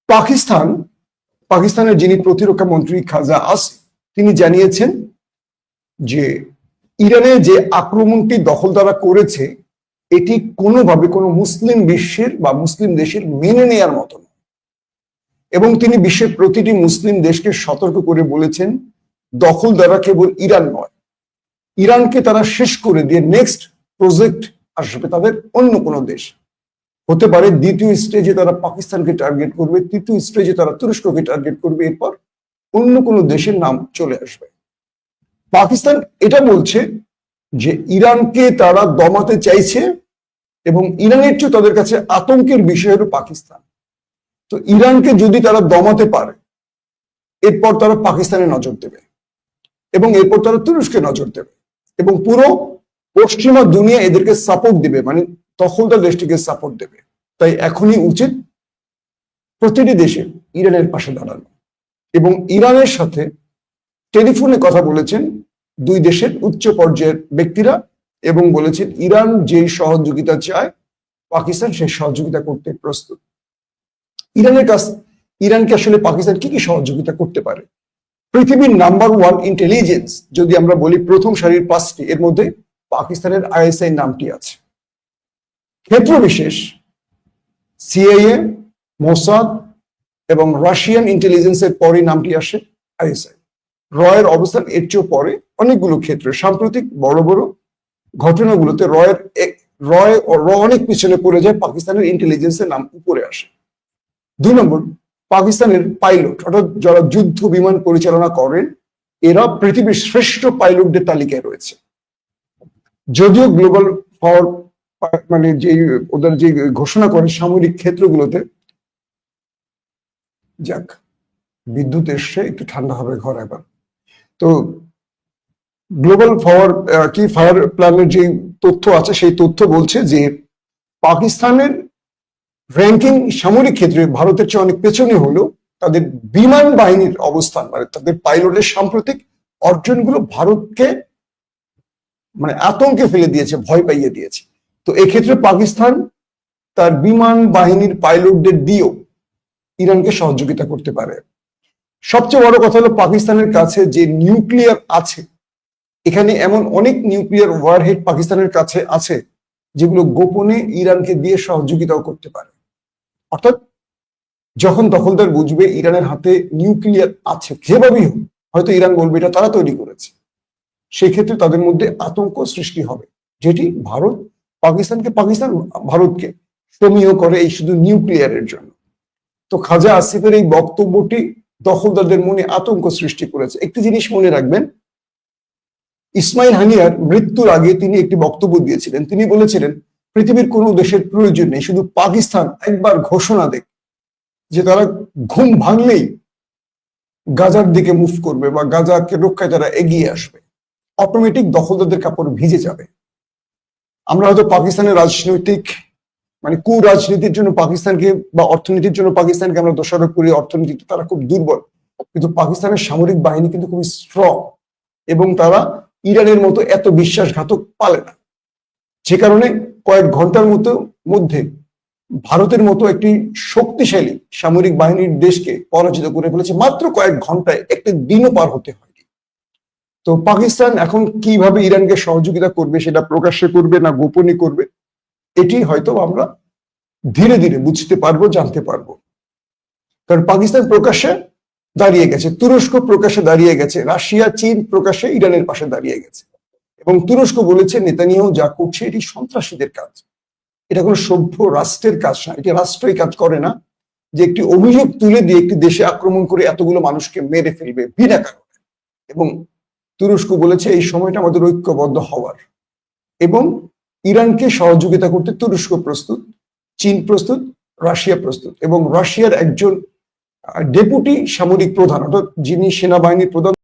পাকিস্তান পাকিস্তানের যিনি প্রতিরক্ষা মন্ত্রী খাজা আসিফ তিনি জানিয়েছেন যে ইরানে যে আক্রমণটি দখলদাররা করেছে এটি কোনোভাবে কোনো মুসলিম বিশ্বের বা মুসলিম দেশের মেনে নেয়ার মতো নয়। এবং তিনি বিশ্বের প্রতিটি মুসলিম দেশকে সতর্ক করে বলেছেন দখলদাররা কেবল ইরান নয়, ইরানকে তারা শেষ করে দিয়ে নেক্সট প্রজেক্ট আসবে তাদের অন্য কোনো দেশ হতে পারে। দ্বিতীয় স্টেজে তারা পাকিস্তানকে টার্গেট করবে, তৃতীয় স্টেজে তারা তুরস্ককে টার্গেট করবে, এরপর অন্য কোনো দেশের নাম চলে আসবে। পাকিস্তান এটা বলছে যে ইরানকে তারা দমাতে চাইছে এবং ইরানের চেয়ে তাদের কাছে আতঙ্কের বিষয় হলো পাকিস্তান। তো ইরানকে যদি তারা দমাতে পারে এরপর তারা পাকিস্তানে নজর দেবে এবং এরপর তারা তুরস্কে নজর দেবে এবং পুরো পশ্চিমা দুনিয়া এদেরকে সাপোর্ট দিবে, মানে দখলদার দেশটিকে সাপোর্ট দেবে। তাই এখনই উচিত প্রতিটি দেশে ইরানের পাশে দাঁড়ানো। এবং ইরানের সাথে টেলিফোনে কথা বলেছেন দুই দেশের উচ্চ পর্যায়ের ব্যক্তিরা এবং বলেছেন ইরান যেই সহযোগিতা চায় পাকিস্তান সেই সহযোগিতা করতে প্রস্তুত। ইরানকে আসলে পাকিস্তান কি কি সহযোগিতা করতে পারে? পৃথিবীর নাম্বার 1 ইন্টেলিজেন্স যদি আমরা বলি প্রথম সারির 5টি, এর মধ্যে পাকিস্তানের আইএসআই নামটি আছে। ক্ষেত্র বিশেষ সিআইএ, মোসাদ এবং রাশিয়ান ইন্টেলিজেন্সের পরে নামটি আসে আইএসআই। রয়ের অবস্থান এর চেয়েও পরে অনেকগুলো ক্ষেত্রে। সাম্প্রতিক বড় বড় ঘটনাগুলোতে র অনেক পিছনে পড়ে যায়, পাকিস্তানের ইন্টেলিজেন্সের নাম উপরে আসে। 2 নম্বর, পাকিস্তানের পাইলট অর্থাৎ যারা যুদ্ধ বিমান পরিচালনা করেন এরা পৃথিবীর শ্রেষ্ঠ পাইলটদের তালিকায় রয়েছে। যদিও গ্লোবাল পাওয়ার মানে যে ওদের যে ঘোষণা করে সামরিক ক্ষেত্রগুলোতে, যাক বিদ্যুৎ এসছে একটু ঠান্ডা হবে ঘর এবার। তো গ্লোবাল ফায়ার প্ল্যানের যে তথ্য আছে সেই তথ্য বলছে যে পাকিস্তানের র্যাঙ্কিং সামরিক ক্ষেত্রে ভারতের চেয়ে অনেক পেছনে হলেও তাদের বিমান বাহিনীর অবস্থান মানে তাদের পাইলটের সাম্প্রতিক অর্জনগুলো ভারতকে মানে আতঙ্কে ফেলে দিয়েছে, ভয় পাইয়ে দিয়েছে। তো এক্ষেত্রে পাকিস্তান তার বিমান বাহিনীর পাইলটদের দিয়েও ইরানকে সহযোগিতা করতে পারে। সবচেয়ে বড় কথা হলো পাকিস্তানের কাছে যে নিউক্লিয়ার আছে, এখানে এমন অনেক নিউক্লিয়ার ওয়ারহেড পাকিস্তানের কাছে আছে যেগুলো গোপনে ইরানকে দিয়ে সহযোগিতাও করতে পারে। অর্থাৎ যখন দখলদার বুঝবে ইরানের হাতে নিউক্লিয়ার আছে যেভাবেই হোক, হয়তো ইরান বলবে এটা তারা তৈরি করেছে, সেই ক্ষেত্রে তাদের মধ্যে আতঙ্ক সৃষ্টি হবে, যেটি পাকিস্তান ভারতকে সমীহ করে এই শুধু নিউক্লিয়ারের জন্য। তো খাজা আসিফের এই বক্তব্যটি দখলদারদের মনে আতঙ্ক সৃষ্টি করেছে। একটি জিনিস মনে রাখবেন, ইসমাইল হানিয়ার মৃত্যুর আগে তিনি একটি বক্তব্য দিয়েছিলেন। তিনি বলেছিলেন পৃথিবীর কোনো দেশের প্রয়োজন নেই, শুধু পাকিস্তান একবার ঘোষণা দেখ যে তারা ঘুম ভাঙলেই গাজার দিকে মুভ করবে বা গাজাকে রক্ষায় তারা এগিয়ে আসবে, অটোমেটিক দখলদারদের কাপড় ভিজে যাবে। আমরা হয়তো পাকিস্তানের রাজনৈতিক মানে রাজনীতির জন্য পাকিস্তানকে বা অর্থনীতির জন্য পাকিস্তানকে আমরা দোষারোপ করি, অর্থনীতিতে তারা খুব দুর্বল, কিন্তু পাকিস্তানের সামরিক বাহিনী কিন্তু খুবই স্ট্রং এবং তারা ইরানের মতো এত বিশ্বাসঘাতক পালে না, যে কারণে কয়েক ঘন্টার মধ্যে ভারতের মতো একটি শক্তিশালী সামরিক বাহিনীর দেশকে পরাজিত করে ফেলেছে মাত্র কয়েক ঘন্টায়, একটি দিনও পার হতে হয়নি। তো পাকিস্তান এখন কিভাবে ইরানকে সহযোগিতা করবে সেটা প্রকাশ্যে করবে না গোপনে করবে, এটি হয়তো আমরা ধীরে ধীরে বুঝতে পারবো, জানতে পারবো। কারণ পাকিস্তান প্রকাশ্যে দাঁড়িয়ে গেছে, তুরস্ক প্রকাশ্যে দাঁড়িয়ে গেছে, রাশিয়া চীন প্রকাশ্যে ইরানের পাশে দাঁড়িয়ে গেছে এবং তুরস্ক বলেছে নেতানিয়াহু যা করছে এটি সন্ত্রাসীদের কাজ, এটা কোনো সভ্য রাষ্ট্রের কাজ না, এটি রাষ্ট্রই কাজ করে না যে একটি অভিযোগ তুলে দিয়ে একটি দেশে আক্রমণ করে এতগুলো মানুষকে মেরে ফেলবে বিনা কারণে। এবং তুরস্ক বলেছে এই সময়টা আমাদের ঐক্যবদ্ধ হওয়ার এবং ইরানকে সহযোগিতা করতে তুরস্ক প্রস্তুত, চীন প্রস্তুত, রাশিয়া প্রস্তুত। এবং রাশিয়ার একজন ডেপুটি সামরিক প্রধান অর্থাৎ যিনি সেনাবাহিনীর প্রধান